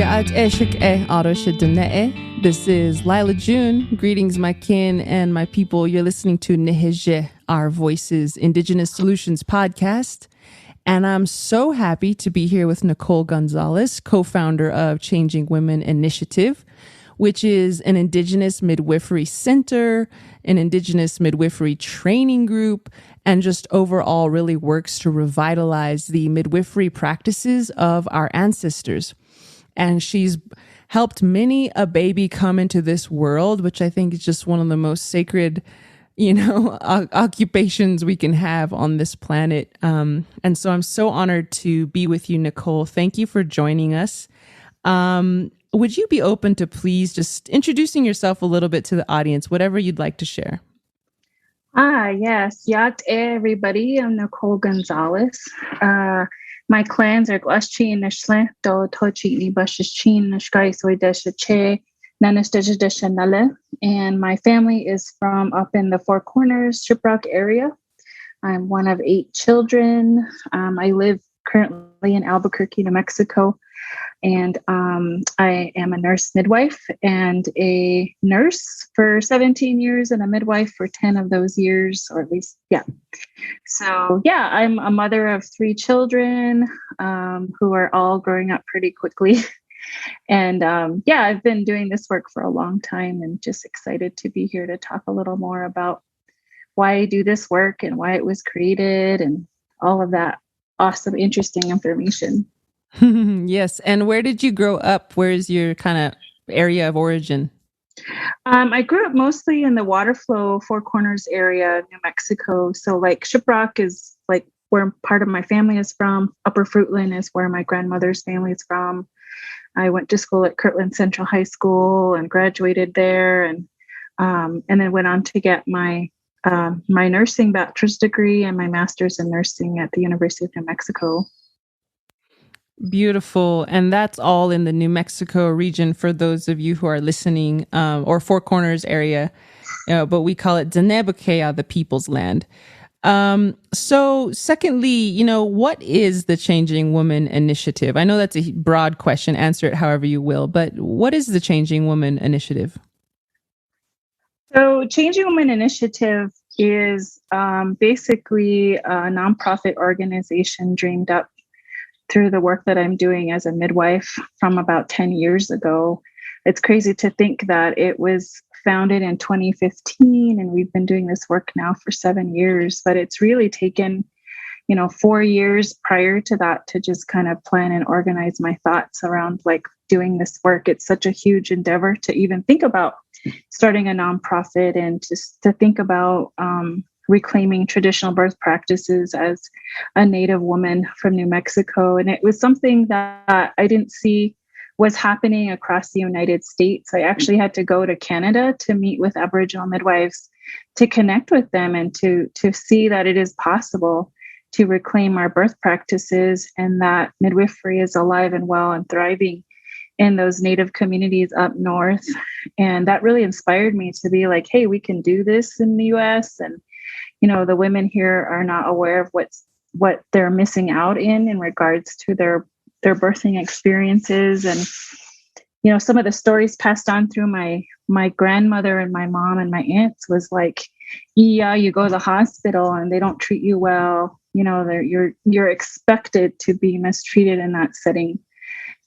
This is Lila June. Greetings, my kin and my people. You're listening to Niheje, Our Voices, Indigenous Solutions podcast. And I'm so happy to be here with Nicolle Gonzales, co-founder of Changing Women Initiative, which is an Indigenous Midwifery Center, an Indigenous Midwifery training group, and just overall really works to revitalize the midwifery practices of our ancestors. And she's helped many a baby come into this world, which I think is just one of the most sacred, occupations we can have on this planet. And so I'm so honored to be with you, Nicolle. Thank you for joining us. Would you be open to please just introducing yourself a little bit to the audience, whatever you'd like to share? Yes. Yat everybody. I'm Nicolle Gonzales. My clans are Glaschi Nishle, Do Tochi Ni Bashin, Nishkai Soidesha Che, Nanistesha Nale. And my family is from up in the Four Corners, Shiprock area. I'm one of 8 children. I live currently in Albuquerque, New Mexico. And I am a nurse midwife and a nurse for 17 years and a midwife for 10 of those years, or at least, yeah. So, yeah, I'm a mother of 3 children who are all growing up pretty quickly. And I've been doing this work for a long time and just excited to be here to talk a little more about why I do this work and why it was created and all of that awesome, interesting information. Yes. And where did you grow up? Where's your kind of area of origin? I grew up mostly in the Waterflow Four Corners area, New Mexico. So like Shiprock is like where part of my family is from. Upper Fruitland is where my grandmother's family is from. I went to school at Kirtland Central High School and graduated there, and then went on to get my nursing bachelor's degree and my master's in nursing at the University of New Mexico. Beautiful. And that's all in the New Mexico region for those of you who are listening, or Four Corners area, but we call it Diné, the people's land. So secondly, what is the Changing Woman Initiative? I know that's a broad question, answer it however you will, but what is the Changing Woman Initiative? So Changing Woman Initiative is basically a nonprofit organization dreamed up through the work that I'm doing as a midwife from about 10 years ago. It's crazy to think that it was founded in 2015 and we've been doing this work now for 7 years, but it's really taken, 4 years prior to that to just kind of plan and organize my thoughts around like doing this work. It's such a huge endeavor to even think about starting a nonprofit and just to think about reclaiming traditional birth practices as a Native woman from New Mexico. And it was something that I didn't see was happening across the United States. I actually had to go to Canada to meet with Aboriginal midwives to connect with them and to see that it is possible to reclaim our birth practices and that midwifery is alive and well and thriving in those Native communities up north. And that really inspired me to be like, hey, we can do this in the US. And the women here are not aware of what they're missing out in regards to their birthing experiences. And, some of the stories passed on through my grandmother and my mom and my aunts was like, yeah, you go to the hospital and they don't treat you well. You're expected to be mistreated in that setting.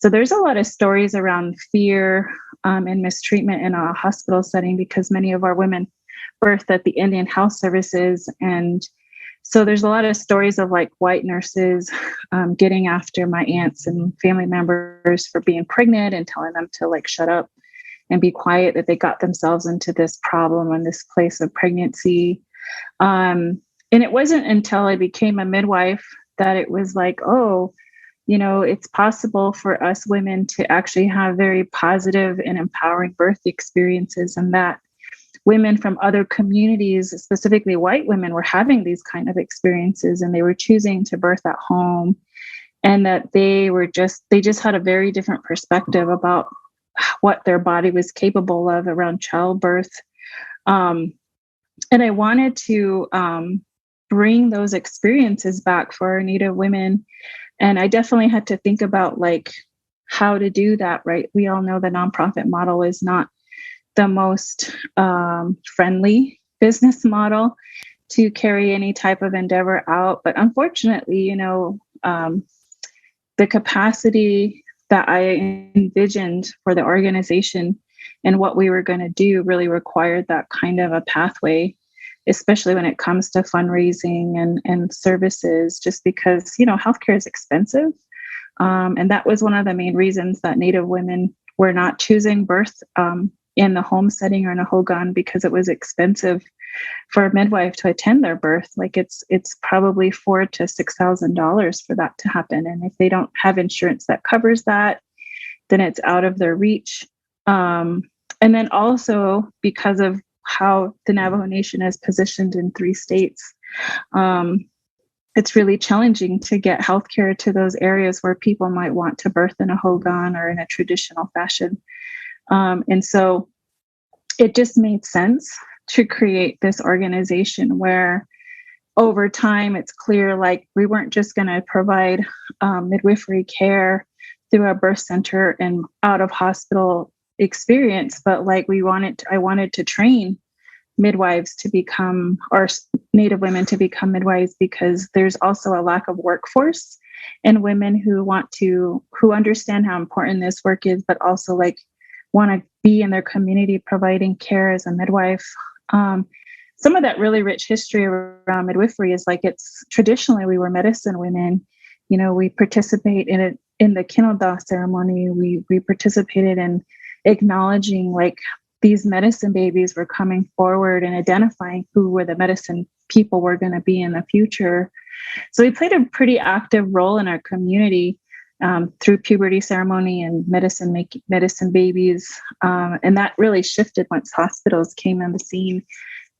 So there's a lot of stories around fear and mistreatment in a hospital setting because many of our women birth at the Indian Health Services. And so there's a lot of stories of like white nurses getting after my aunts and family members for being pregnant and telling them to like shut up and be quiet, that they got themselves into this problem and this place of pregnancy. And it wasn't until I became a midwife that it was like, oh, it's possible for us women to actually have very positive and empowering birth experiences, and that women from other communities, specifically white women, were having these kind of experiences and they were choosing to birth at home, and that they just had a very different perspective about what their body was capable of around childbirth. And I wanted to bring those experiences back for our Native women. And I definitely had to think about like how to do that, right? We all know the nonprofit model is not the most friendly business model to carry any type of endeavor out. But unfortunately, the capacity that I envisioned for the organization and what we were going to do really required that kind of a pathway, especially when it comes to fundraising and services, just because, healthcare is expensive. And that was one of the main reasons that Native women were not choosing birth in the home setting or in a hogan, because it was expensive for a midwife to attend their birth. Like it's probably $4,000 to $6,000 for that to happen. And if they don't have insurance that covers that, then it's out of their reach. And then also because of how the Navajo Nation is positioned in 3 states, it's really challenging to get healthcare to those areas where people might want to birth in a hogan or in a traditional fashion. And so it just made sense to create this organization where over time it's clear, like, we weren't just going to provide midwifery care through a birth center and out of hospital experience, but like I wanted to train midwives to become, or Native women to become midwives, because there's also a lack of workforce and women who understand how important this work is, but also like want to be in their community providing care as a midwife. Some of that really rich history around midwifery is like, it's traditionally we were medicine women. We participate in it in the kinship ceremony. We participated in acknowledging like these medicine babies were coming forward and identifying who were the medicine people were going to be in the future. So we played a pretty active role in our community through puberty ceremony and medicine babies. And that really shifted once hospitals came on the scene.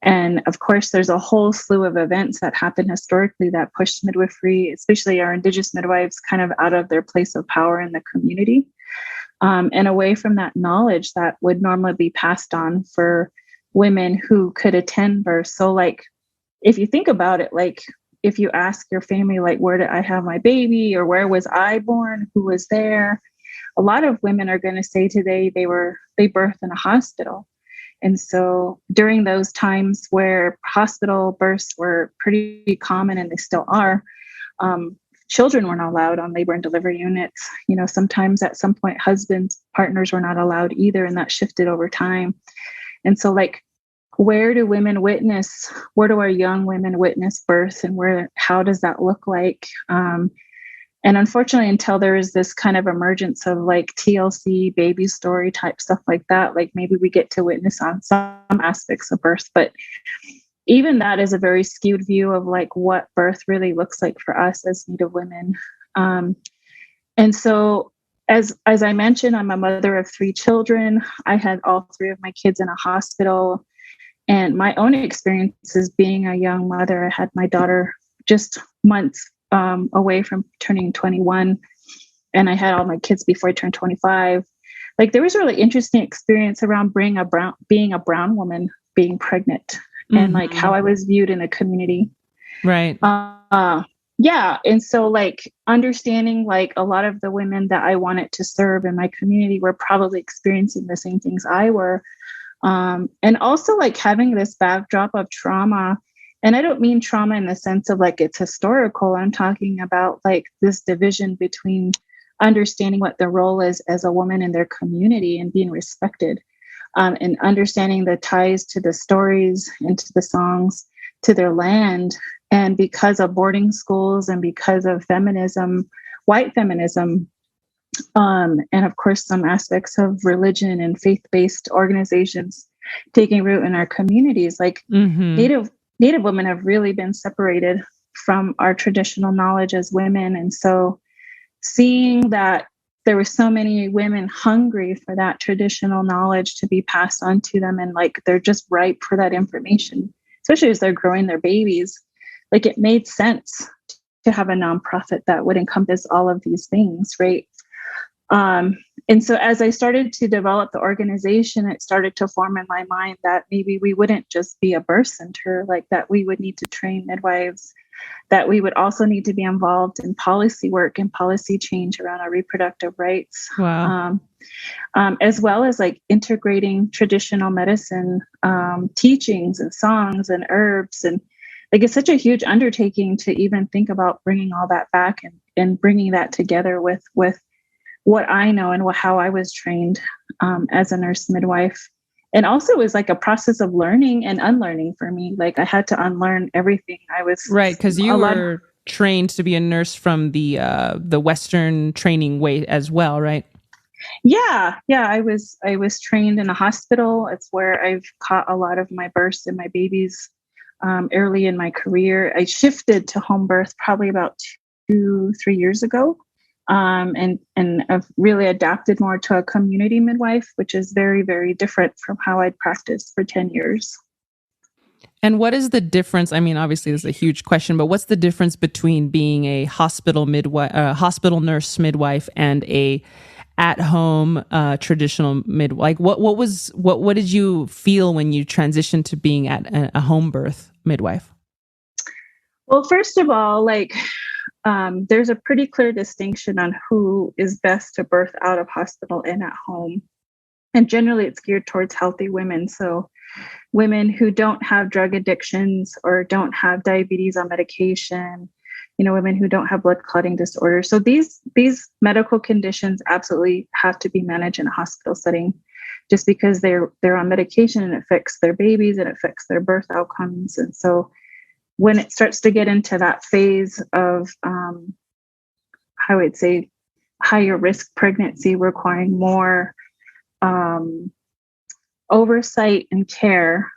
And of course, there's a whole slew of events that happened historically that pushed midwifery, especially our Indigenous midwives, kind of out of their place of power in the community. And away from that knowledge that would normally be passed on for women who could attend birth. So like, if you think about it, like if you ask your family, like, where did I have my baby, or where was I born, who was there? A lot of women are going to say today they birthed in a hospital. And so during those times where hospital births were pretty common, and they still are, children were not allowed on labor and delivery units. Sometimes at some point, husbands, partners were not allowed either. And that shifted over time. And so like, where do our young women witness birth, and how does that look like? And unfortunately, until there is this kind of emergence of like TLC, baby story type stuff like that, like maybe we get to witness on some aspects of birth, but even that is a very skewed view of like what birth really looks like for us as Native women. And so as I mentioned, I'm a mother of 3 children. I had all 3 of my kids in a hospital, and my own experiences being a young mother, I had my daughter just months away from turning 21, and I had all my kids before I turned 25. Like, there was a really interesting experience around being a brown woman being pregnant. And like how I was viewed in the community. Right. Yeah. And so like understanding like a lot of the women that I wanted to serve in my community were probably experiencing the same things I were. And also like having this backdrop of trauma. And I don't mean trauma in the sense of like it's historical. I'm talking about like this division between understanding what the role is as a woman in their community and being respected. And understanding the ties to the stories and to the songs, to their land. And because of boarding schools and because of feminism, white feminism, and of course, some aspects of religion and faith-based organizations taking root in our communities, like Native women have really been separated from our traditional knowledge as women. And so seeing that there were so many women hungry for that traditional knowledge to be passed on to them, and like they're just ripe for that information, especially as they're growing their babies. Like, it made sense to have a nonprofit that would encompass all of these things, right? And so as I started to develop the organization, it started to form in my mind that maybe we wouldn't just be a birth center, like that we would need to train midwives that we would also need to be involved in policy work and policy change around our reproductive rights. Wow. As well as like integrating traditional medicine teachings and songs and herbs. And like, it's such a huge undertaking to even think about bringing all that back and bringing that together with what I know and how I was trained as a nurse midwife. And also it was like a process of learning and unlearning for me. Like I had to unlearn everything. I was right, because you were trained to be a nurse from the Western training way as well, right? Yeah. I was trained in a hospital. It's where I've caught a lot of my births and my babies early in my career. I shifted to home birth probably about 2-3 years ago. And I've really adapted more to a community midwife, which is very, very different from how I'd practiced for 10 years. And what is the difference? I mean, obviously this is a huge question, but what's the difference between being a hospital midwife, hospital nurse midwife, and a at-home traditional midwife? Like, what did you feel when you transitioned to being at a home birth midwife? Well, first of all, like, there's a pretty clear distinction on who is best to birth out of hospital and at home. And generally it's geared towards healthy women. So women who don't have drug addictions or don't have diabetes on medication, women who don't have blood clotting disorders. So these medical conditions absolutely have to be managed in a hospital setting, just because they're on medication and it affects their babies and it affects their birth outcomes. And so when it starts to get into that phase of, I would say, higher risk pregnancy requiring more oversight and care,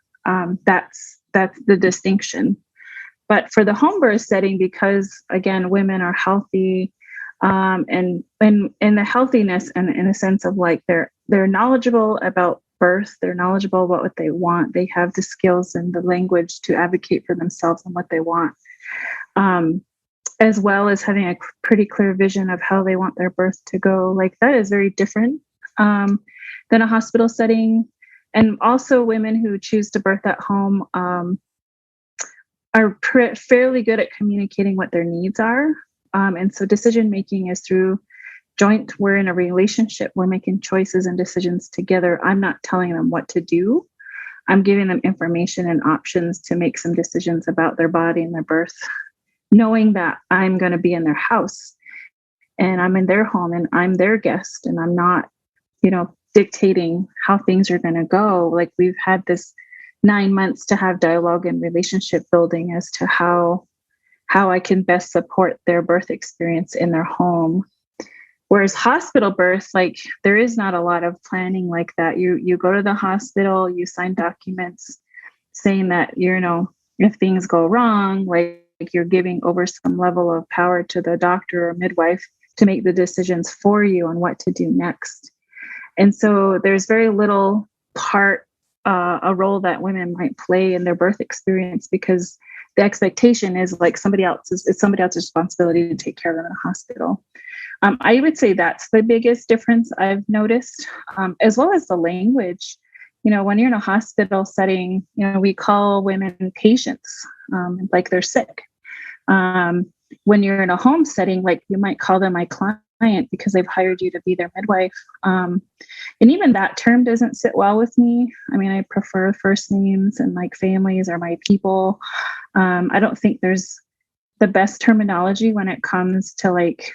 that's the distinction. But for the home birth setting, because again, women are healthy, and the healthiness, and in a sense of like they're knowledgeable about birth, they're knowledgeable about what they want, they have the skills and the language to advocate for themselves and what they want, as well as having a pretty clear vision of how they want their birth to go. Like that is very different than a hospital setting. And also women who choose to birth at home are fairly good at communicating what their needs are. And so decision making is through joint. We're in a relationship. We're making choices and decisions together. I'm not telling them what to do. I'm giving them information and options to make some decisions about their body and their birth, knowing that I'm going to be in their house and I'm in their home and I'm their guest, and I'm not, dictating how things are going to go. Like we've had this 9 months to have dialogue and relationship building as to how I can best support their birth experience in their home. Whereas hospital birth, like there is not a lot of planning like that. You go to the hospital, you sign documents saying that, if things go wrong, like you're giving over some level of power to the doctor or midwife to make the decisions for you on what to do next. And so there's very little a role that women might play in their birth experience, because the expectation is like it's somebody else's responsibility to take care of them in a hospital. I would say that's the biggest difference I've noticed, as well as the language. When you're in a hospital setting, we call women patients, like they're sick. When you're in a home setting, like you might call them my client because they've hired you to be their midwife. And even that term doesn't sit well with me. I mean, I prefer first names and like families are my people. I don't think there's the best terminology when it comes to like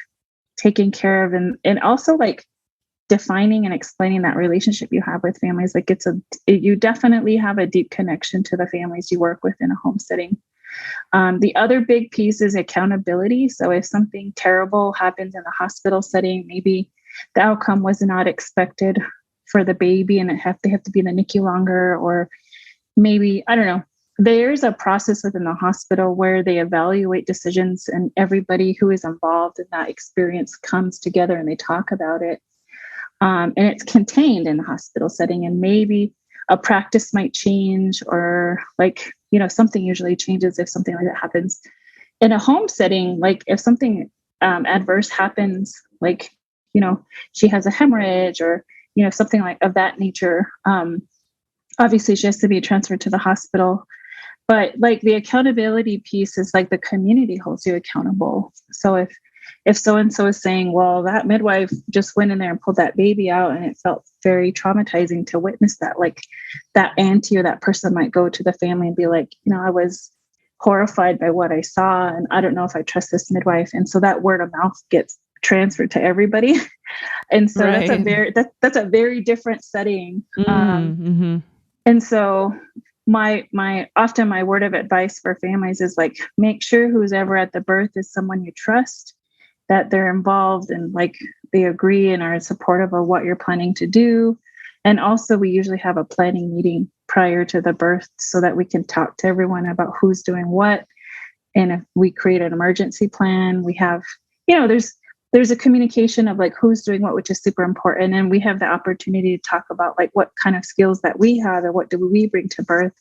taking care of and also like defining and explaining that relationship you have with families. Like you definitely have a deep connection to the families you work with in a home setting. The other big piece is accountability. So if something terrible happens in the hospital setting, maybe the outcome was not expected for the baby and they have to be in the NICU longer, or maybe, I don't know, there's a process within the hospital where they evaluate decisions and everybody who is involved in that experience comes together and they talk about it. And it's contained in the hospital setting, and maybe a practice might change, or like, something usually changes if something like that happens. In a home setting, like if something adverse happens, like, she has a hemorrhage or, something like of that nature, obviously she has to be transferred to the hospital. But like the accountability piece is like the community holds you accountable. So if so and so is saying, well, that midwife just went in there and pulled that baby out and it felt very traumatizing to witness that, like that auntie or that person might go to the family and be like, I was horrified by what I saw and I don't know if I trust this midwife. And so that word of mouth gets transferred to everybody. And so Right. that's a very different setting. Mm-hmm. And so my often my word of advice for families is like, make sure who's ever at the birth is someone you trust, that they're involved and like they agree and are supportive of what you're planning to do. And also we usually have a planning meeting prior to the birth so that we can talk to everyone about who's doing what. And if we create an emergency plan, we have, there's a communication of like who's doing what, which is super important. And we have the opportunity to talk about like what kind of skills that we have and what do we bring to birth.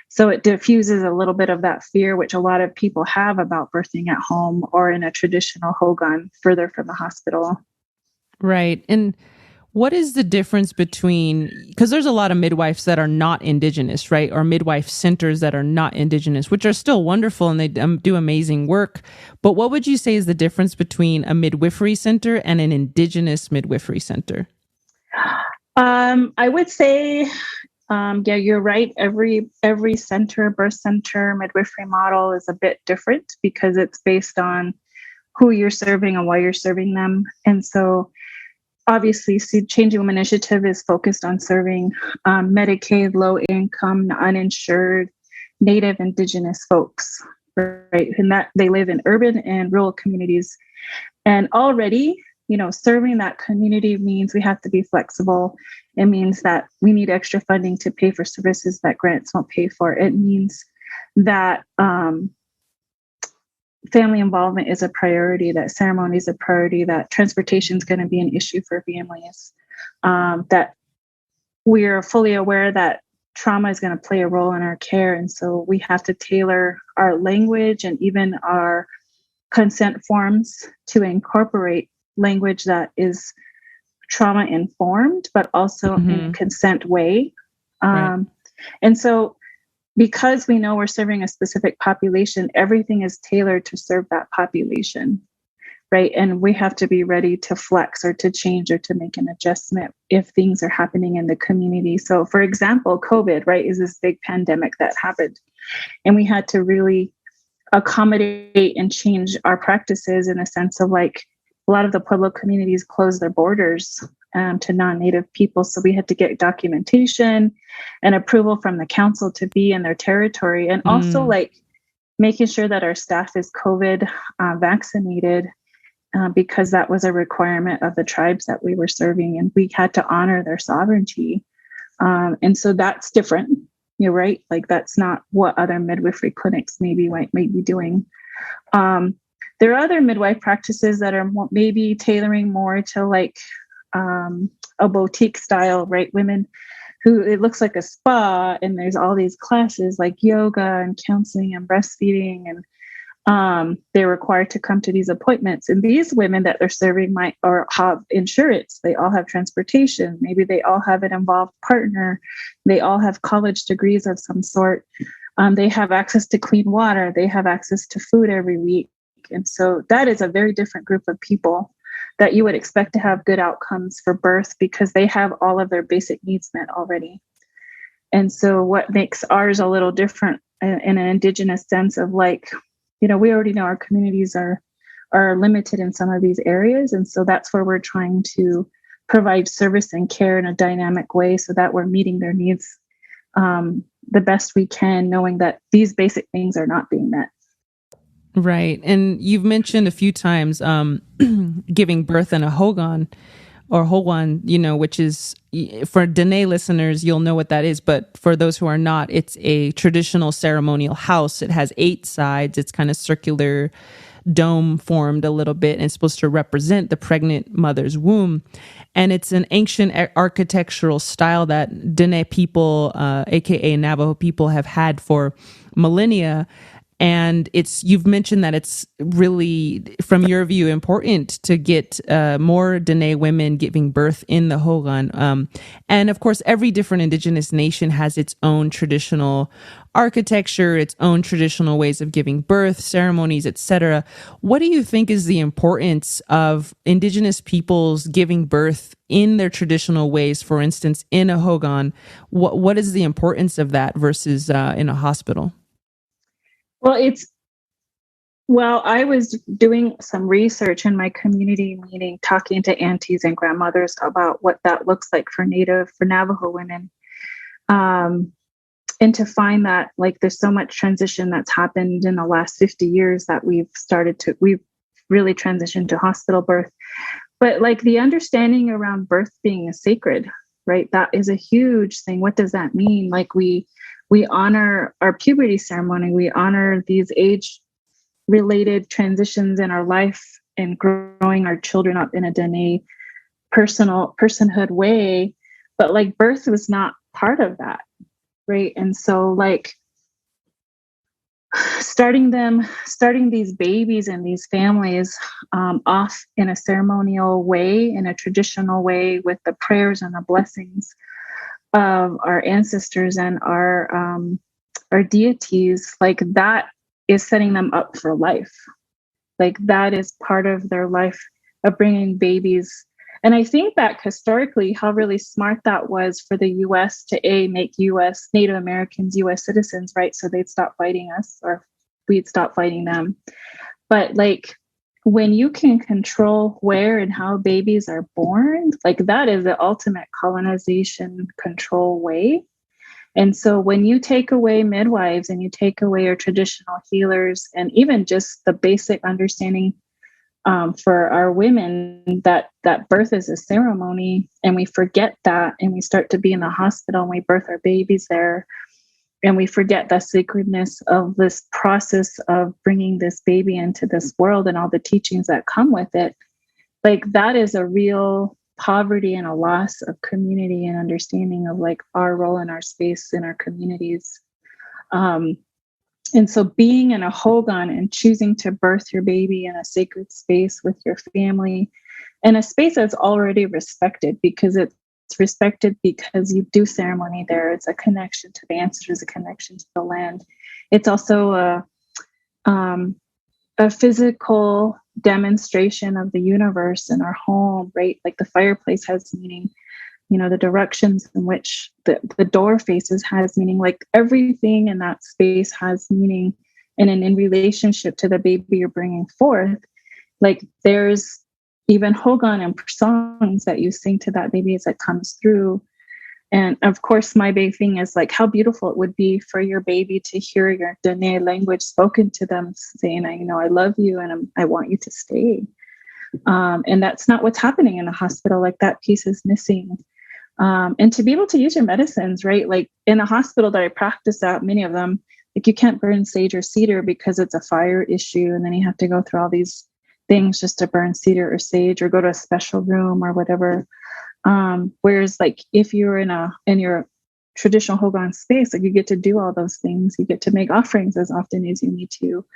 So it diffuses a little bit of that fear, which a lot of people have about birthing at home or in a traditional hogan further from the hospital. Right. And what is the difference between, because there's a lot of midwives that are not Indigenous, right? Or midwife centers that are not Indigenous, which are still wonderful and they do amazing work. But what would you say is the difference between a midwifery center and an Indigenous midwifery center? I would say, yeah, you're right. Every center, birth center, midwifery model is a bit different because it's based on who you're serving and why you're serving them. And so obviously, Changing Women Initiative is focused on serving Medicaid, low income, uninsured, Native Indigenous folks, right? And that they live in urban and rural communities. And already, serving that community means we have to be flexible. It means that we need extra funding to pay for services that grants won't pay for. It means that family involvement is a priority, that ceremony is a priority, that transportation is going to be an issue for families, that we are fully aware that trauma is going to play a role in our care. And so we have to tailor our language and even our consent forms to incorporate language that is trauma informed, but also in a consent way. Right. And so because we know we're serving a specific population, everything is tailored to serve that population, right? And we have to be ready to flex or to change or to make an adjustment if things are happening in the community. So for example, COVID, right, is this big pandemic that happened. And we had to really accommodate and change our practices in a sense of like, a lot of the Pueblo communities closed their borders to non-Native people. So we had to get documentation and approval from the council to be in their territory. And also like making sure that our staff is COVID vaccinated because that was a requirement of the tribes that we were serving. And we had to honor their sovereignty. And so that's different. You're right. Like that's not what other midwifery clinics might be doing. There are other midwife practices that are maybe tailoring more to like a boutique style, right? Women who it looks like a spa and there's all these classes like yoga and counseling and breastfeeding and they're required to come to these appointments. And these women that they're serving might or have insurance. They all have transportation. Maybe they all have an involved partner. They all have college degrees of some sort. They have access to clean water. They have access to food every week. And so that is a very different group of people that you would expect to have good outcomes for birth because they have all of their basic needs met already. And so what makes ours a little different in an Indigenous sense of like, we already know our communities are limited in some of these areas. And so that's where we're trying to provide service and care in a dynamic way so that we're meeting their needs the best we can, knowing that these basic things are not being met. Right. And you've mentioned a few times giving birth in a hogan or hogan, which is for Diné listeners, you'll know what that is. But for those who are not, it's a traditional ceremonial house. It has 8 sides. It's kind of circular, dome formed a little bit, and it's supposed to represent the pregnant mother's womb. And it's an ancient architectural style that Diné people, aka Navajo people, have had for millennia. And you've mentioned that it's really, from your view, important to get more Diné women giving birth in the hogan. And of course, every different indigenous nation has its own traditional architecture, its own traditional ways of giving birth, ceremonies, etc. What do you think is the importance of indigenous peoples giving birth in their traditional ways? For instance, in a hogan, what is the importance of that versus in a hospital? Well, I was doing some research in my community meeting, talking to aunties and grandmothers about what that looks like for Navajo women. And to find that like there's so much transition that's happened in the last 50 years that we've really transitioned to hospital birth. But like the understanding around birth being sacred, right? That is a huge thing. What does that mean? Like we honor our puberty ceremony. We honor these age-related transitions in our life and growing our children up in a Diné personhood way. But like birth was not part of that, right? And so like starting these babies and these families off in a ceremonial way, in a traditional way, with the prayers and the blessings of our ancestors and our deities, like that is setting them up for life. Like that is part of their life of bringing babies. And I think that historically, how really smart that was for the U.S. to make U.S. Native Americans U.S. citizens, right? So they'd stop fighting us, or we'd stop fighting them. But like when you can control where and how babies are born, like that is the ultimate colonization control way. And so when you take away midwives and you take away your traditional healers and even just the basic understanding for our women that birth is a ceremony, and we forget that, and we start to be in the hospital and we birth our babies there, and we forget the sacredness of this process of bringing this baby into this world and all the teachings that come with it, like that is a real poverty and a loss of community and understanding of like our role in our space in our communities. And so being in a hogan and choosing to birth your baby in a sacred space with your family, and a space that's already respected because it's respected because you do ceremony there. It's a connection to the ancestors, a connection to the land. It's also a physical demonstration of the universe in our home, right? Like the fireplace has meaning. You know, the directions in which the door faces has meaning, like everything in that space has meaning. And in relationship to the baby you're bringing forth, like there's even hogan and songs that you sing to that baby as it comes through. And of course, my big thing is like how beautiful it would be for your baby to hear your Diné language spoken to them saying, I love you and I want you to stay. And that's not what's happening in a hospital. Like that piece is missing. And to be able to use your medicines, right? Like in a hospital that I practice at, many of them, like you can't burn sage or cedar because it's a fire issue. And then you have to go through all these things just to burn cedar or sage or go to a special room or whatever. Whereas like if you're in your traditional hogan space, like you get to do all those things. You get to make offerings as often as you need to. You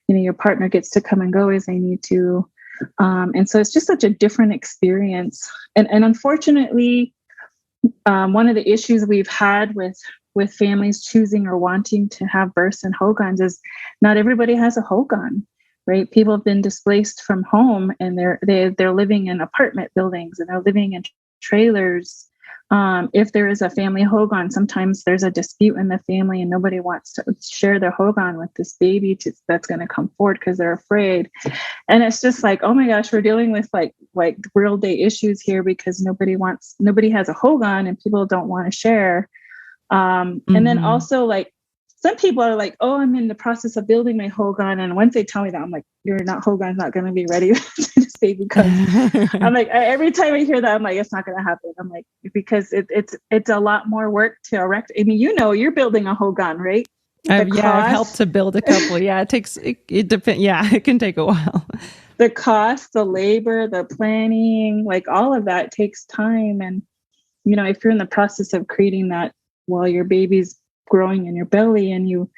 know, your partner gets to come and go as they need to. And so it's just such a different experience. And unfortunately, one of the issues we've had with families choosing or wanting to have births in hogans is not everybody has a hogan, right? People have been displaced from home and they're living in apartment buildings and they're living in trailers. If there is a family hogan, sometimes there's a dispute in the family and nobody wants to share their hogan with this baby that's going to come forward because they're afraid. And it's just like, oh my gosh, we're dealing with like real day issues here because nobody has a hogan and people don't want to share. And then also like some people are like, oh, I'm in the process of building my hogan. And once they tell me that, I'm like, hogan's not going to be ready to this baby comes. I'm like, every time I hear that, I'm like, it's not going to happen. I'm like, because it's a lot more work to erect. I mean, you're building a hogan, right? I've helped to build a couple. Yeah, it depends. Yeah, it can take a while. The cost, the labor, the planning, like all of that takes time. And, you know, if you're in the process of creating that while your baby's growing in your belly and you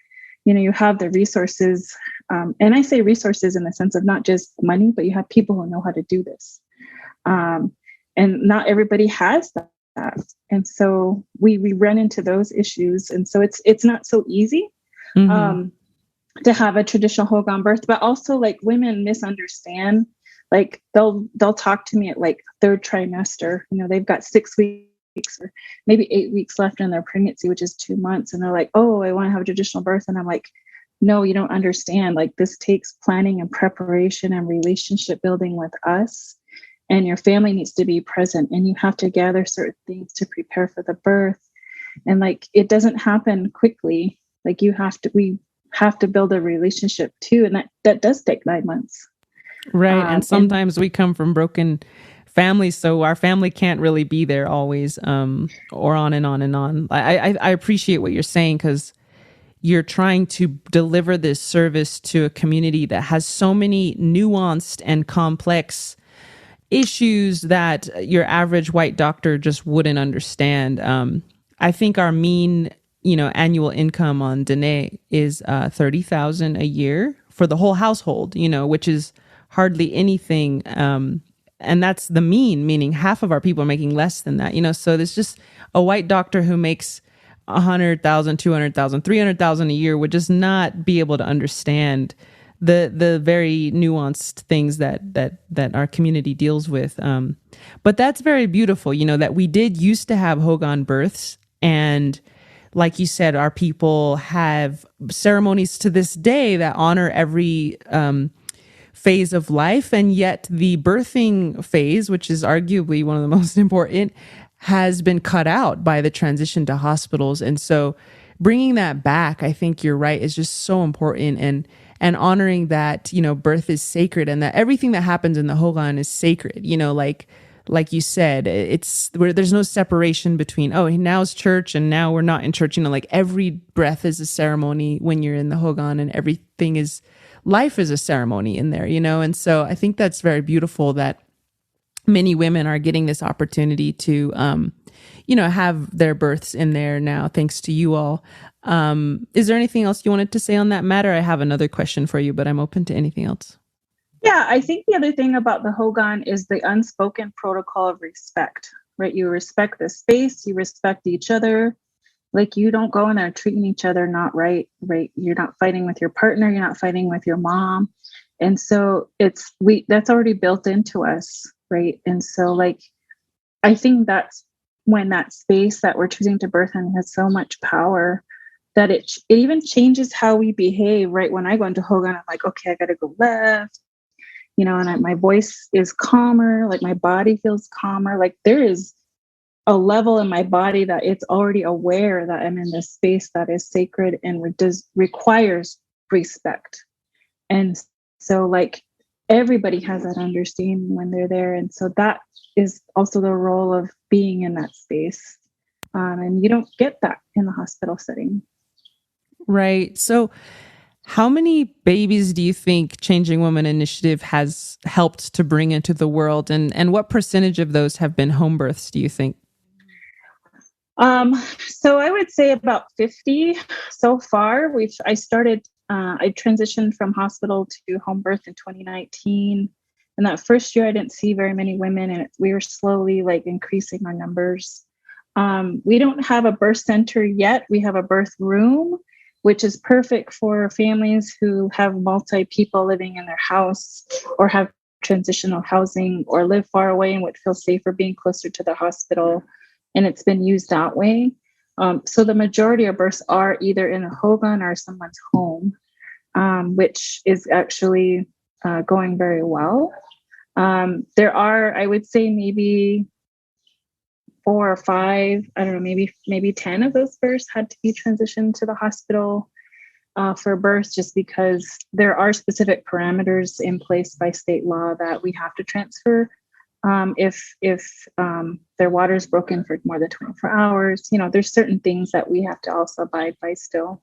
you have the resources. And I say resources in the sense of not just money, but you have people who know how to do this. And not everybody has that. And so we run into those issues. And so it's not so easy to have a traditional hogan birth, but also like women misunderstand. Like they'll talk to me at like third trimester, they've got 6 weeks or maybe 8 weeks left in their pregnancy, which is 2 months. And they're like, oh, I want to have a traditional birth. And I'm like, no, you don't understand. Like this takes planning and preparation and relationship building with us. And your family needs to be present, and you have to gather certain things to prepare for the birth. And like, it doesn't happen quickly. Like we have to build a relationship too. And that does take 9 months. Right. And sometimes we come from broken families, so our family can't really be there always, or on and on and on. I appreciate what you're saying, because you're trying to deliver this service to a community that has so many nuanced and complex issues that your average white doctor just wouldn't understand. I think our mean, annual income on Diné is $30,000 a year for the whole household, which is hardly anything. And that's the mean, meaning half of our people are making less than that, so there's just a white doctor who makes 100,000, 200,000, 300,000 a year would just not be able to understand the very nuanced things that our community deals with. But that's very beautiful, that we did used to have hogan births. And like you said, our people have ceremonies to this day that honor every phase of life. And yet the birthing phase, which is arguably one of the most important, has been cut out by the transition to hospitals. And so bringing that back, I think you're right, is just so important. And honoring that, birth is sacred, and that everything that happens in the hogan is sacred. Like you said, it's where there's no separation between, oh, now it's church and now we're not in church. Like every breath is a ceremony when you're in the hogan, and everything is, life is a ceremony in there, And so I think that's very beautiful that many women are getting this opportunity to, have their births in there now, thanks to you all. Is there anything else you wanted to say on that matter? I have another question for you, but I'm open to anything else. Yeah, I think the other thing about the hogan is the unspoken protocol of respect, right? You respect the space, you respect each other. Like you don't go in there treating each other not right? You're not fighting with your partner, you're not fighting with your mom. And so that's already built into us, right? And so like, I think that's when that space that we're choosing to birth in has so much power that it even changes how we behave, right? When I go into hogan, I'm like, okay, I got to go left, and my voice is calmer, like my body feels calmer. Like there is a level in my body that it's already aware that I'm in this space that is sacred and requires respect. And so like everybody has that understanding when they're there. And so that is also the role of being in that space. And you don't get that in the hospital setting. Right. So how many babies do you think Changing Woman Initiative has helped to bring into the world? And what percentage of those have been home births, do you think? So I would say about 50 so far. I transitioned from hospital to home birth in 2019. And that first year I didn't see very many women, and we were slowly like increasing our numbers. We don't have a birth center yet. We have a birth room, which is perfect for families who have multi people living in their house, or have transitional housing, or live far away and would feel safer being closer to the hospital. And it's been used that way. So the majority of births are either in a hogan or someone's home, which is actually going very well. There are, I would say, maybe 4 or 5, I don't know, maybe 10 of those births had to be transitioned to the hospital for birth, just because there are specific parameters in place by state law that we have to transfer if their water is broken for more than 24 hours. There's certain things that we have to also abide by still.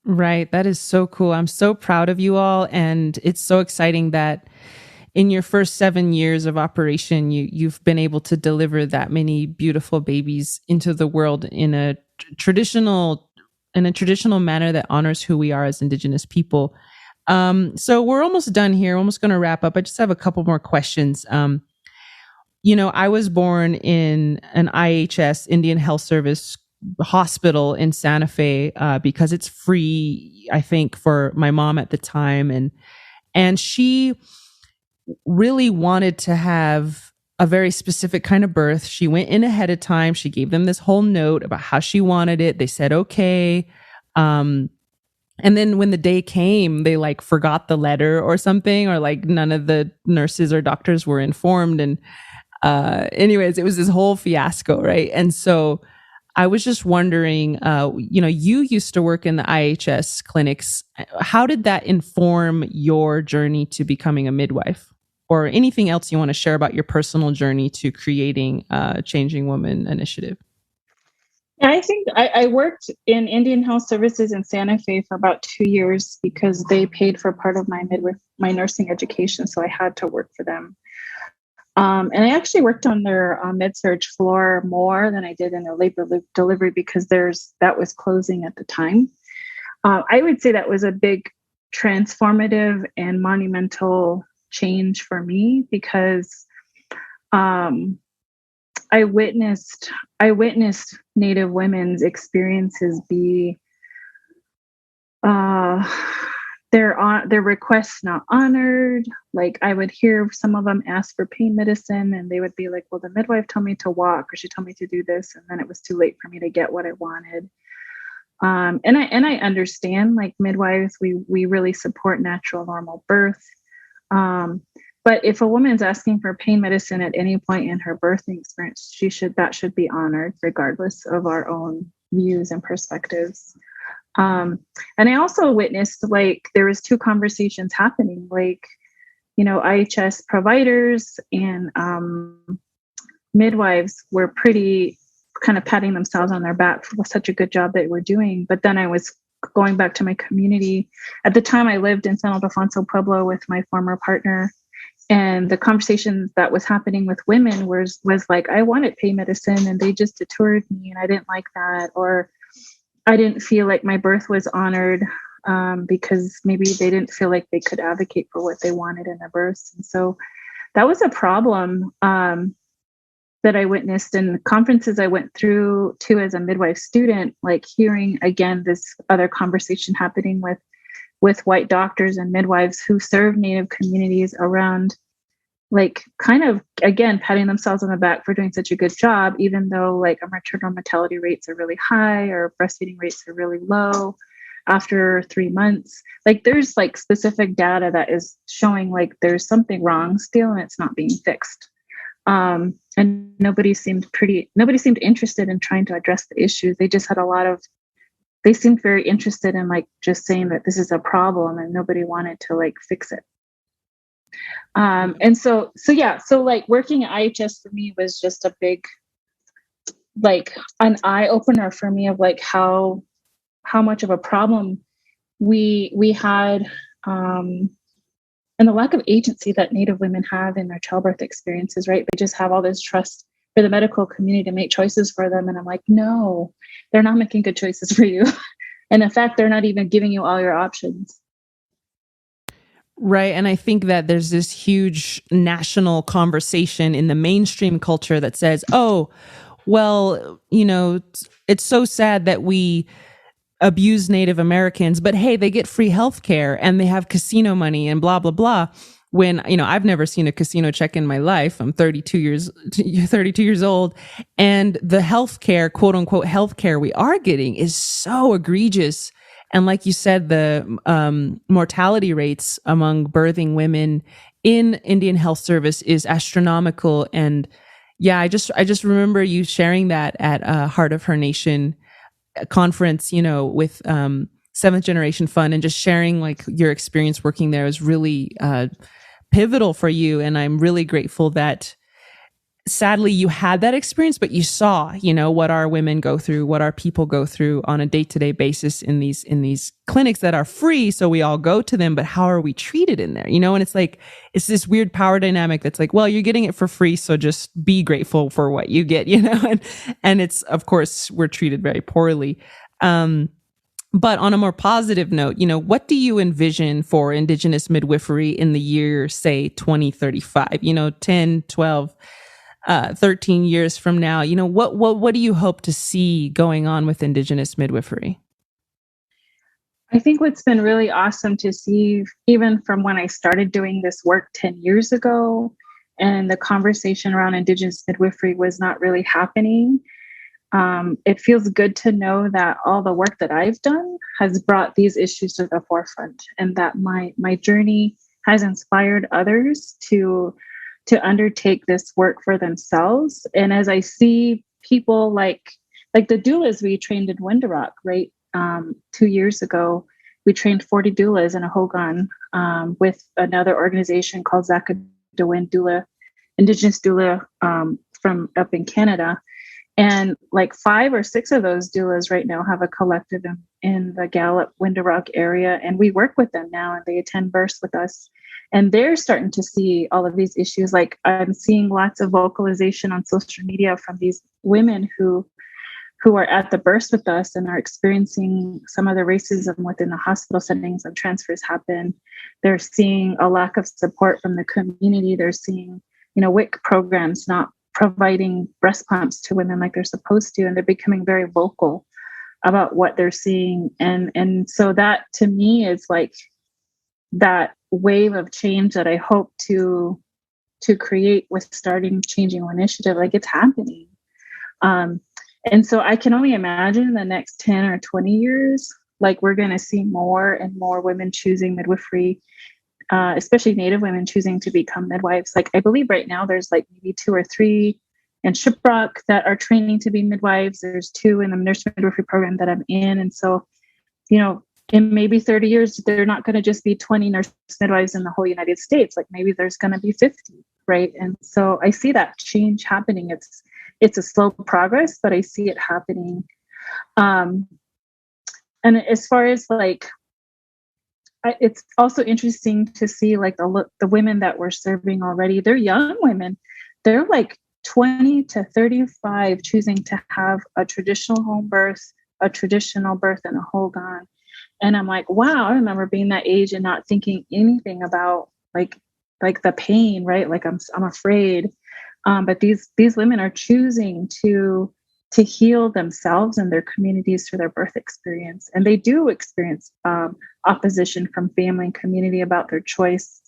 Right. That is so cool. I'm so proud of you all. And it's so exciting that in your first 7 years of operation, you've been able to deliver that many beautiful babies into the world in a traditional in a traditional manner that honors who we are as Indigenous people. So we're almost done here. We're almost going to wrap up. I just have a couple more questions. I was born in an IHS, Indian Health Service hospital in Santa Fe, because it's free, I think, for my mom at the time. And she really wanted to have a very specific kind of birth. She went in ahead of time. She gave them this whole note about how she wanted it. They said, okay. And then when the day came, they like forgot the letter or something, or like none of the nurses or doctors were informed. And anyways, it was this whole fiasco, right? And so I was just wondering, you used to work in the IHS clinics. How did that inform your journey to becoming a midwife? Or anything else you want to share about your personal journey to creating Changing Woman initiative? I think I worked in Indian Health Services in Santa Fe for about 2 years because they paid for part of my nursing education, so I had to work for them. And I actually worked on their med-surg floor more than I did in their labor delivery because that was closing at the time. I would say that was a big transformative and monumental change for me because I witnessed Native women's experiences be their requests not honored. Like I would hear some of them ask for pain medicine and they would be like, well, the midwife told me to walk or she told me to do this. And then it was too late for me to get what I wanted. And I understand, like midwives, we really support natural normal birth. But if a woman's asking for pain medicine at any point in her birthing experience, that should be honored regardless of our own views and perspectives. And I also witnessed like there was two conversations happening, like, IHS providers and midwives were pretty kind of patting themselves on their back for such a good job that we're doing. But then I was going back to my community. At the time I lived in San Ildefonso Pueblo with my former partner. And the conversations that was happening with women was like, I wanted pain medicine and they just detoured me and I didn't like that. Or I didn't feel like my birth was honored because maybe they didn't feel like they could advocate for what they wanted in their births. And so that was a problem that I witnessed in the conferences I went through too as a midwife student, like hearing again this other conversation happening with white doctors and midwives who serve Native communities around, like kind of, again, patting themselves on the back for doing such a good job, even though like our maternal mortality rates are really high or breastfeeding rates are really low after 3 months. Like there's like specific data that is showing like there's something wrong still and it's not being fixed. And nobody seemed interested in trying to address the issues. They just had they seemed very interested in like just saying that this is a problem and nobody wanted to like fix it. And so like working at IHS for me was just a big, like an eye opener for me of like how much of a problem we had, and the lack of agency that Native women have in their childbirth experiences, right? They just have all this trust for the medical community to make choices for them. And I'm like, no, they're not making good choices for you. And in fact, they're not even giving you all your options. Right. And I think that there's this huge national conversation in the mainstream culture that says, oh, well, it's so sad that we abuse Native Americans, but hey, they get free healthcare and they have casino money and blah, blah, blah. When, I've never seen a casino check in my life. I'm 32 years old. And the healthcare, quote unquote, healthcare we are getting is so egregious. And like you said, the mortality rates among birthing women in Indian Health Service is astronomical. And yeah, I just remember you sharing that at Heart of Her Nation conference, with Seventh Generation Fund, and just sharing like your experience working there is really pivotal for you. And I'm really grateful that sadly you had that experience, but you saw, what our women go through, what our people go through on a day-to-day basis in these clinics that are free. So we all go to them, but how are we treated in there? And it's like, it's this weird power dynamic that's like, well, you're getting it for free. So just be grateful for what you get, and it's, of course, we're treated very poorly. But on a more positive note, what do you envision for Indigenous midwifery in the year, say, 2035, 10, 12, 13 years from now? What do you hope to see going on with Indigenous midwifery? I think what's been really awesome to see, even from when I started doing this work 10 years ago, and the conversation around Indigenous midwifery was not really happening. It feels good to know that all the work that I've done has brought these issues to the forefront, and that my journey has inspired others to undertake this work for themselves. And as I see people like the doulas we trained in Windarok, right? 2 years ago, we trained 40 doulas in a hogan with another organization called Zakadewin Doula, Indigenous Doula from up in Canada. And like 5 or 6 of those doulas right now have a collective in the Gallup Windarok area. And we work with them now, and they attend births with us. And they're starting to see all of these issues. Like, I'm seeing lots of vocalization on social media from these women who are at the births with us and are experiencing some of the racism within the hospital settings when transfers happen. They're seeing a lack of support from the community. They're seeing, WIC programs not providing breast pumps to women like they're supposed to, and they're becoming very vocal about what they're seeing. And so that, to me, is like that wave of change that I hope to create with starting Changing Initiative. Like, it's happening. And so I can only imagine in the next 10 or 20 years, like, we're going to see more and more women choosing midwifery, especially Native women choosing to become midwives. Like, I believe right now there's like maybe 2 or 3 in Shiprock that are training to be midwives. There's 2 in the nurse midwifery program that I'm in. And so, in maybe 30 years, they're not going to just be 20 nurse midwives in the whole United States. Like, maybe there's going to be 50, right? And so I see that change happening. It's a slow progress, but I see it happening. And as far as like, it's also interesting to see like the women that we're serving already. They're young women. They're like 20 to 35, choosing to have a traditional home birth, a traditional birth, and a hogan. And I'm like, wow, I remember being that age and not thinking anything about like the pain, right? Like, I'm afraid. But these women are choosing to heal themselves and their communities through their birth experience. And they do experience opposition from family and community about their choice.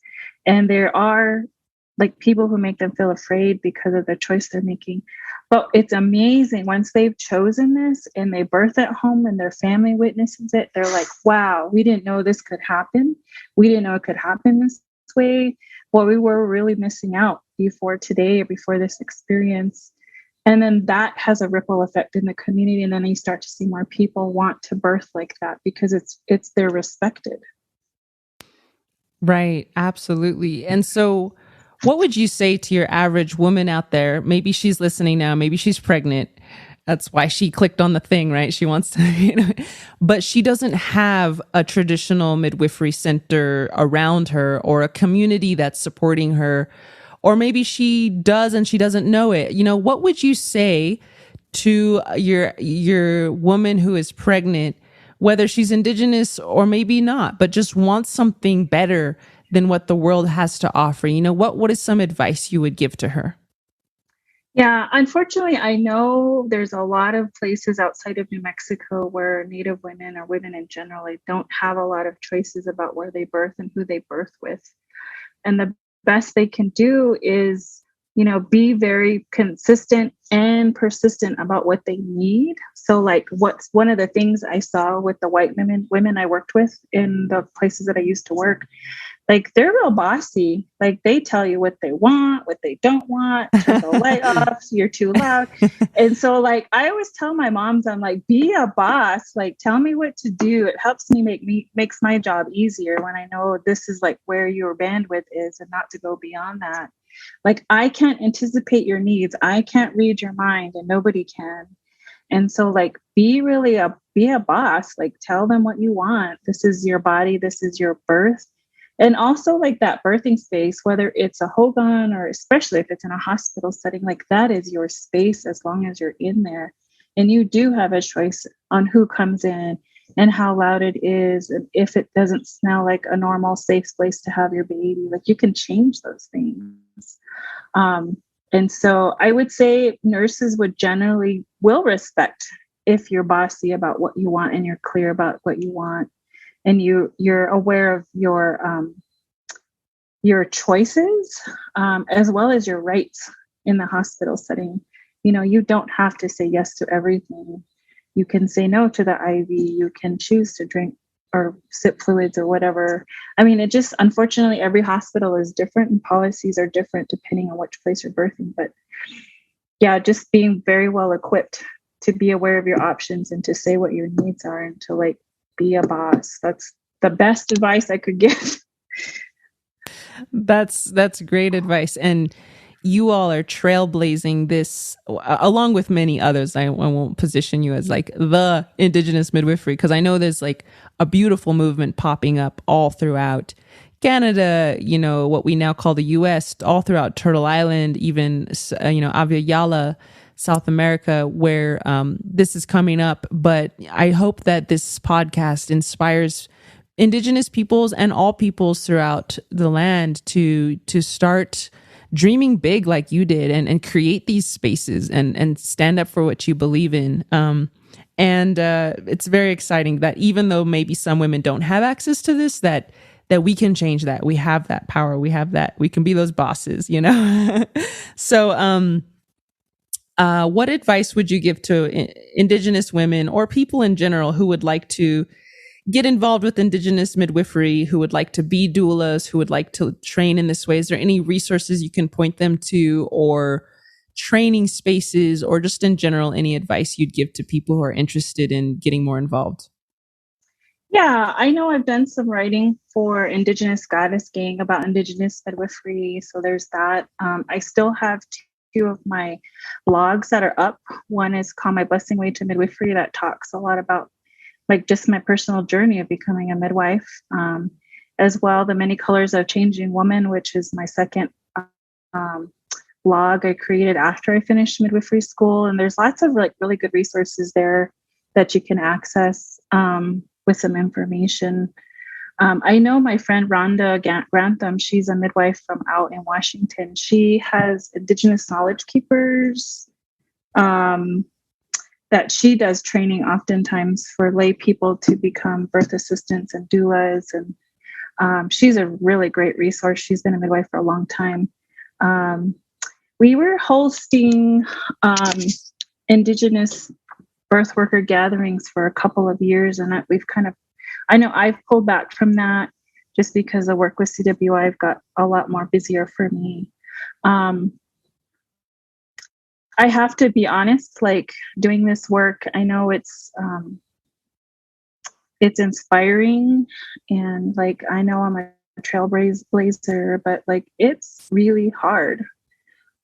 And there are like people who make them feel afraid because of the choice they're making. But it's amazing once they've chosen this and they birth at home and their family witnesses it, they're like, wow, we didn't know this could happen. We didn't know it could happen this way. Well, we were really missing out before today or before this experience. And then that has a ripple effect in the community. And then you start to see more people want to birth like that because they're respected. Right. Absolutely. And so what would you say to your average woman out there? Maybe she's listening now. Maybe she's pregnant. That's why she clicked on the thing, right? She wants to, but she doesn't have a traditional midwifery center around her or a community that's supporting her. Or maybe she does and she doesn't know it. What would you say to your woman who is pregnant, whether she's Indigenous or maybe not, but just wants something better than what the world has to offer? What is some advice you would give to her? Yeah, unfortunately, I know there's a lot of places outside of New Mexico where Native women or women in general, like, don't have a lot of choices about where they birth and who they birth with. And the best they can do is, be very consistent and persistent about what they need. So like, what's one of the things I saw with the white women I worked with in the places that I used to work, like, they're real bossy. Like, they tell you what they want, what they don't want, turn the light off, you're too loud. And so like, I always tell my moms, I'm like, be a boss, like, tell me what to do. It helps makes my job easier when I know this is like where your bandwidth is and not to go beyond that. Like, I can't anticipate your needs. I can't read your mind, and nobody can. And so like, be a boss, like, tell them what you want. This is your body. This is your birth. And also like that birthing space, whether it's a hogan or especially if it's in a hospital setting, like, that is your space as long as you're in there. And you do have a choice on who comes in and how loud it is, and if it doesn't smell like a normal safe place to have your baby. Like, you can change those things. And so I would say nurses would generally will respect if you're bossy about what you want and you're clear about what you want, and you're aware of your choices, as well as your rights in the hospital setting. You don't have to say yes to everything. You can say no to the IV. You can choose to drink or sip fluids or whatever. I mean, it just, unfortunately, every hospital is different and policies are different depending on which place you're birthing. But yeah, just being very well equipped to be aware of your options and to say what your needs are and to like be a boss. That's the best advice I could give. That's great advice. And you all are trailblazing this along with many others. I won't position you as like the Indigenous midwifery, because I know there's like a beautiful movement popping up all throughout Canada, what we now call the US, all throughout Turtle Island, even, Aviala, South America, where this is coming up. But I hope that this podcast inspires Indigenous peoples and all peoples throughout the land to start dreaming big like you did, and create these spaces and stand up for what you believe in. And it's very exciting that even though maybe some women don't have access to this, that we can change that. We have that power. We have that. We can be those bosses, So, what advice would you give to Indigenous women or people in general who would like to get involved with Indigenous midwifery, who would like to be doulas, who would like to train in this way? Is there any resources you can point them to, or training spaces, or just in general, any advice you'd give to people who are interested in getting more involved? Yeah, I know I've done some writing for Indigenous Goddess Gang about Indigenous midwifery. So there's that. I still have two of my blogs that are up. One is called My Blessing Way to Midwifery, that talks a lot about like just my personal journey of becoming a midwife, as well. The Many Colors of Changing Woman, which is my second blog I created after I finished midwifery school. And there's lots of like really good resources there that you can access with some information. I know my friend Rhonda Grantham, she's a midwife from out in Washington. She has Indigenous Knowledge Keepers that she does training oftentimes for lay people to become birth assistants and doulas. And she's a really great resource. She's been a midwife for a long time. We were hosting Indigenous birth worker gatherings for a couple of years, and that I know I've pulled back from that just because the work with CWI I've got a lot more busier for me. I have to be honest, like doing this work, I know it's inspiring, and like I know I'm a trailblazer, but like it's really hard.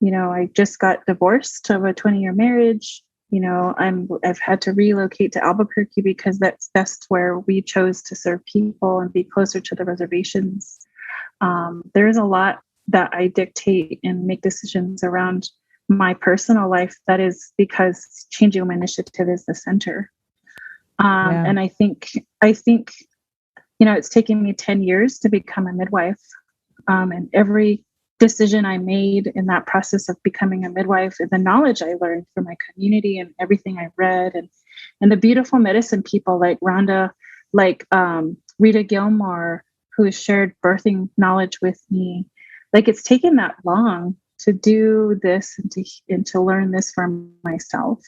I just got divorced of a 20-year marriage. I've had to relocate to Albuquerque because that's where we chose to serve people and be closer to the reservations. There's a lot that I dictate and make decisions around my personal life. That is because Changing Women Initiative is the center. And I think, it's taken me 10 years to become a midwife. And every decision I made in that process of becoming a midwife, and the knowledge I learned from my community and everything I read, and the beautiful medicine people like Rhonda, like Rita Gilmore, who has shared birthing knowledge with me. Like, it's taken that long to do this and to learn this for myself.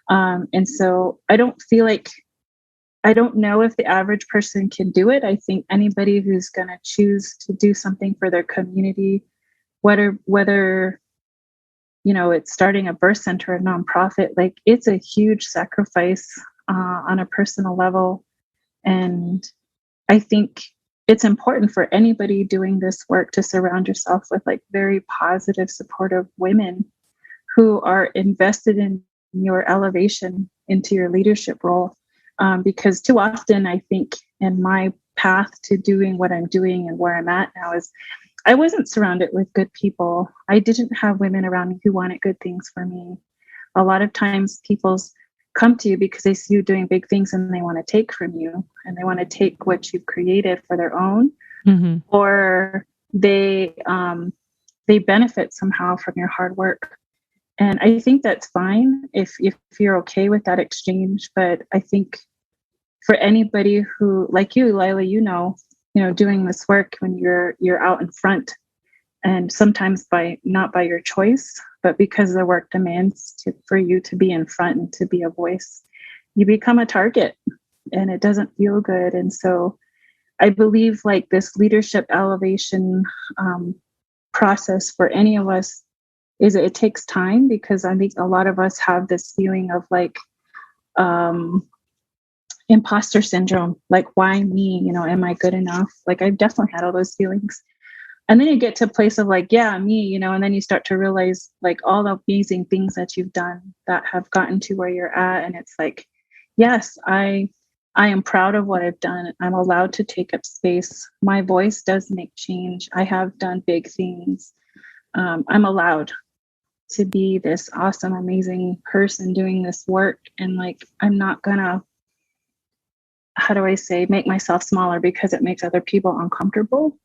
And so I don't know if the average person can do it. I think anybody who's going to choose to do something for their community, whether it's starting a birth center, a nonprofit, like it's a huge sacrifice on a personal level. And I think it's important for anybody doing this work to surround yourself with like very positive, supportive women who are invested in your elevation into your leadership role. Because too often, I think in my path to doing what I'm doing and where I'm at now is I wasn't surrounded with good people. I didn't have women around me who wanted good things for me. A lot of times people's come to you because they see you doing big things and they want to take from you, and they want to take what you've created for their own, or they benefit somehow from your hard work. And I think that's fine if you're okay with that exchange. But I think for anybody who, like you, Lila, doing this work when you're out in front, and sometimes not by your choice, but because the work demands for you to be in front and to be a voice, you become a target, and it doesn't feel good. And so I believe like this leadership elevation process for any of us is it takes time, because I think a lot of us have this feeling of like imposter syndrome, like, why me? Am I good enough? Like, I've definitely had all those feelings. And then you get to a place of like, yeah, me, and then you start to realize like all the amazing things that you've done that have gotten to where you're at. And it's like, yes, I am proud of what I've done. I'm allowed to take up space. My voice does make change. I have done big things. I'm allowed to be this awesome, amazing person doing this work. And like, I'm not gonna, how do I say, make myself smaller because it makes other people uncomfortable.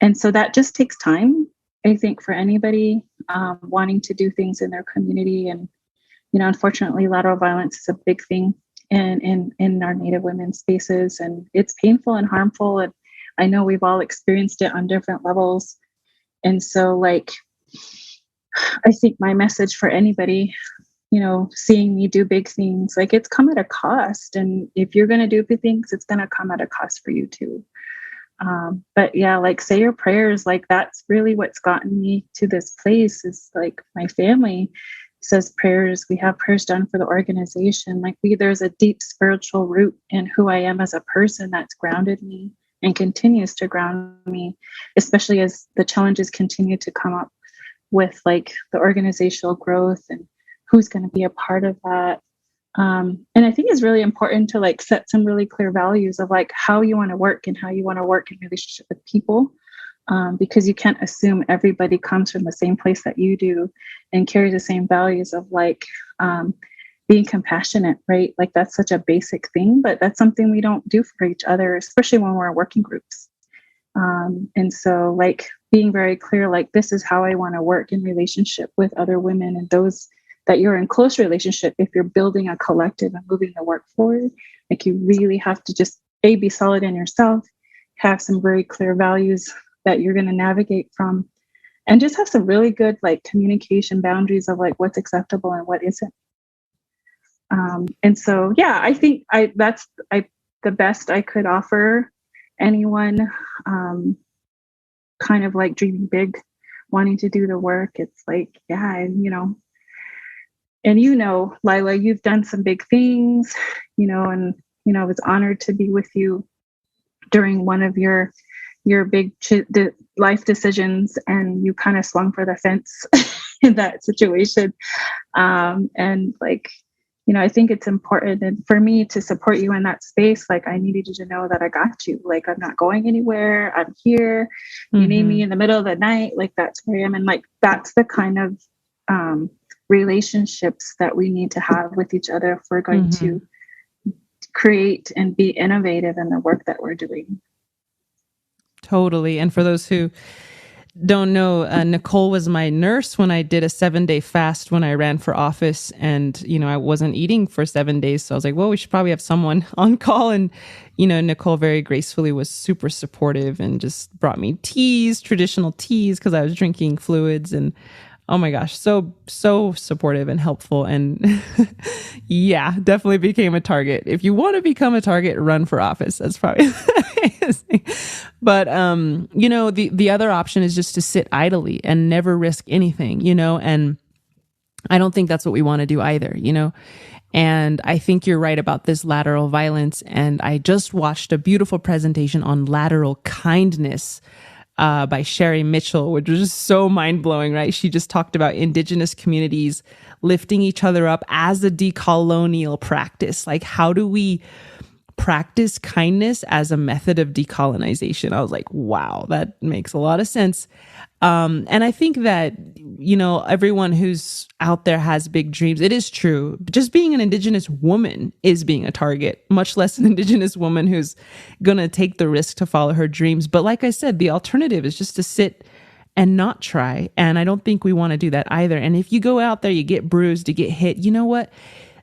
And so that just takes time, I think, for anybody wanting to do things in their community. And, unfortunately, lateral violence is a big thing in our Native women spaces, and it's painful and harmful. And I know we've all experienced it on different levels. And so, like, I think my message for anybody, seeing me do big things, like, it's come at a cost. And if you're going to do big things, it's going to come at a cost for you too. But yeah, like, say your prayers. Like, that's really what's gotten me to this place, is like my family says prayers. We have prayers done for the organization. Like, there's a deep spiritual root in who I am as a person that's grounded me and continues to ground me, especially as the challenges continue to come up with like the organizational growth and who's going to be a part of that. And I think it's really important to like set some really clear values of like how you want to work and how you want to work in relationship with people. Because you can't assume everybody comes from the same place that you do and carries the same values of like being compassionate, right? Like, that's such a basic thing, but that's something we don't do for each other, especially when we're in working groups. And so like being very clear, like, this is how I want to work in relationship with other women and those that you're in close relationship. If you're building a collective and moving the work forward, like, you really have to just be solid in yourself, have some very clear values that you're going to navigate from, and just have some really good like communication boundaries of like what's acceptable and what isn't. And so, yeah, I think that's the best I could offer anyone kind of like dreaming big, wanting to do the work. It's like, yeah, and Lila, you've done some big things, and I was honored to be with you during one of your big life decisions, and you kind of swung for the fence in that situation. And like, I think it's important, and for me to support you in that space, like, I needed you to know that I got you. Like, I'm not going anywhere. I'm here. You need me in the middle of the night. Like, that's where I am. And like, that's the kind of relationships that we need to have with each other if we're going to create and be innovative in the work that we're doing. Totally. And for those who don't know, Nicolle was my nurse when I did a 7-day fast when I ran for office, and, I wasn't eating for 7 days. So I was like, well, we should probably have someone on call. And, Nicolle very gracefully was super supportive and just brought me traditional teas, because I was drinking fluids, and oh my gosh, so supportive and helpful. And yeah, definitely became a target. If you want to become a target, run for office. That's probably but the other option is just to sit idly and never risk anything, and I don't think that's what we want to do either, And I think you're right about this lateral violence. And I just watched a beautiful presentation on lateral kindness by Sherry Mitchell, which was just so mind-blowing, right? She just talked about Indigenous communities lifting each other up as a decolonial practice. Like, how do we practice kindness as a method of decolonization. I was like, wow, that makes a lot of sense. And I think that, everyone who's out there has big dreams. It is true. Just being an Indigenous woman is being a target, much less an Indigenous woman who's going to take the risk to follow her dreams. But like I said, the alternative is just to sit and not try. And I don't think we want to do that either. And if you go out there, you get bruised, you get hit, you know what?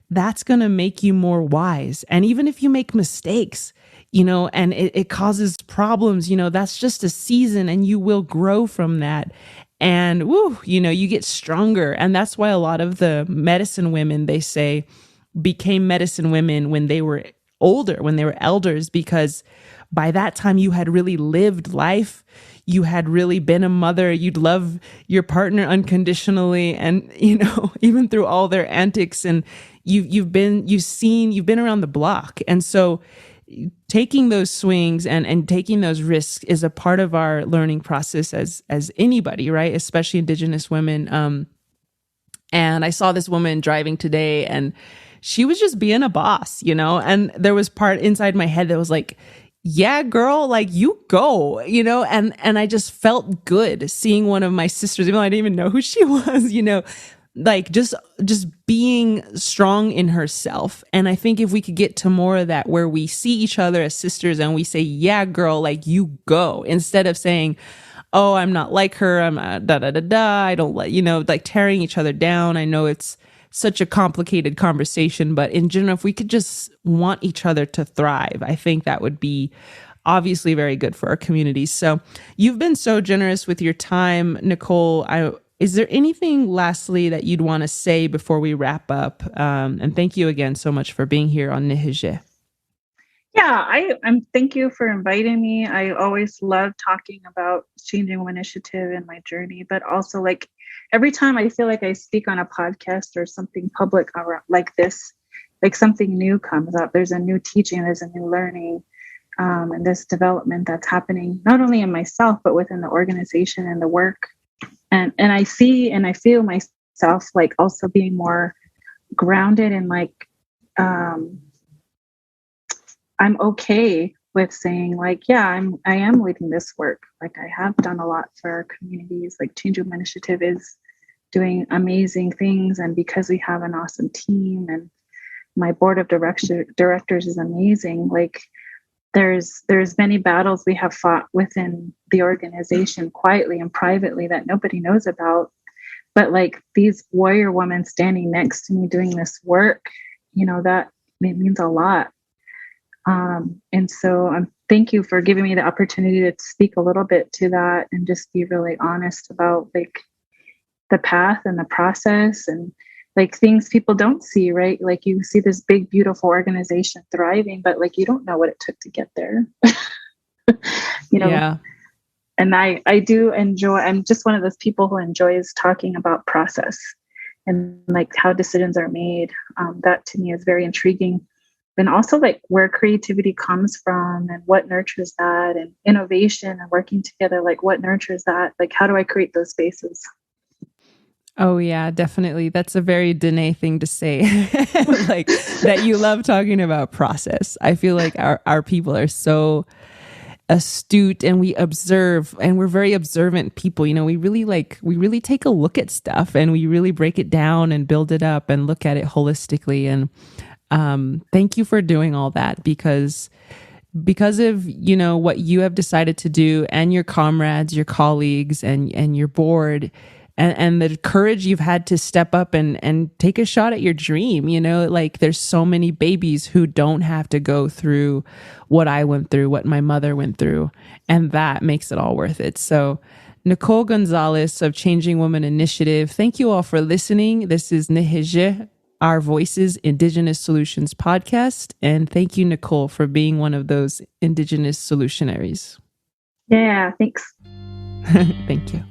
That's going to make you more wise. And even if you make mistakes, and it causes problems, that's just a season and you will grow from that. And you get stronger. And that's why a lot of the medicine women, they say, became medicine women when they were older, when they were elders, because by that time you had really lived life. You had really been a mother. You'd love your partner unconditionally. And, even through all their antics, and you've been around the block. And so taking those swings and taking those risks is a part of our learning process as anybody, right? Especially Indigenous women. And I saw this woman driving today, and she was just being a boss, and there was part inside my head that was like, yeah, girl, like you go, and I just felt good seeing one of my sisters, even though I didn't even know who she was, like just being strong in herself. And I think if we could get to more of that, where we see each other as sisters and we say, yeah, girl, like you go, instead of saying, oh, I'm not like her, I'm I don't like, like tearing each other down. I know it's such a complicated conversation, but in general, if we could just want each other to thrive, I think that would be obviously very good for our communities. So you've been so generous with your time, Nicolle. Is there anything lastly that you'd want to say before we wrap up? And thank you again so much for being here on Nicolle. Yeah, I'm. Thank you for inviting me. I always love talking about Changing Woman Initiative and my journey, but also like every time I feel like I speak on a podcast or something public like this, like something new comes up. There's a new teaching, there's a new learning, and this development that's happening not only in myself but within the organization and the work. And I see and I feel myself like also being more grounded and like I'm okay with saying like, yeah, I am leading this work. Like I have done a lot for our communities. Like Change Woman Initiative is doing amazing things. And because we have an awesome team and my board of directors is amazing. Like there's many battles we have fought within the organization quietly and privately that nobody knows about. But like these warrior women standing next to me doing this work, that it means a lot. And so thank you for giving me the opportunity to speak a little bit to that and just be really honest about like the path and the process and like things people don't see, right? Like you see this big, beautiful organization thriving, but like, you don't know what it took to get there, Yeah. And I do enjoy, I'm just one of those people who enjoys talking about process and like how decisions are made. That to me is very intriguing. And also like where creativity comes from and what nurtures that, and innovation and working together, like what nurtures that, like how do I create those spaces? Oh yeah, definitely. That's a very Diné thing to say. Like that you love talking about process. I feel like our people are so astute and we observe, and we're very observant people. We really take a look at stuff and we really break it down and build it up and look at it holistically. And thank you for doing all that because of, what you have decided to do and your comrades, your colleagues and your board and the courage you've had to step up and take a shot at your dream. Like there's so many babies who don't have to go through what I went through, what my mother went through, and that makes it all worth it. So Nicolle Gonzales of Changing Woman Initiative, thank you all for listening. This is Nicolle, Our Voices, Indigenous Solutions podcast. And thank you, Nicolle, for being one of those Indigenous solutionaries. Yeah, thanks. Thank you.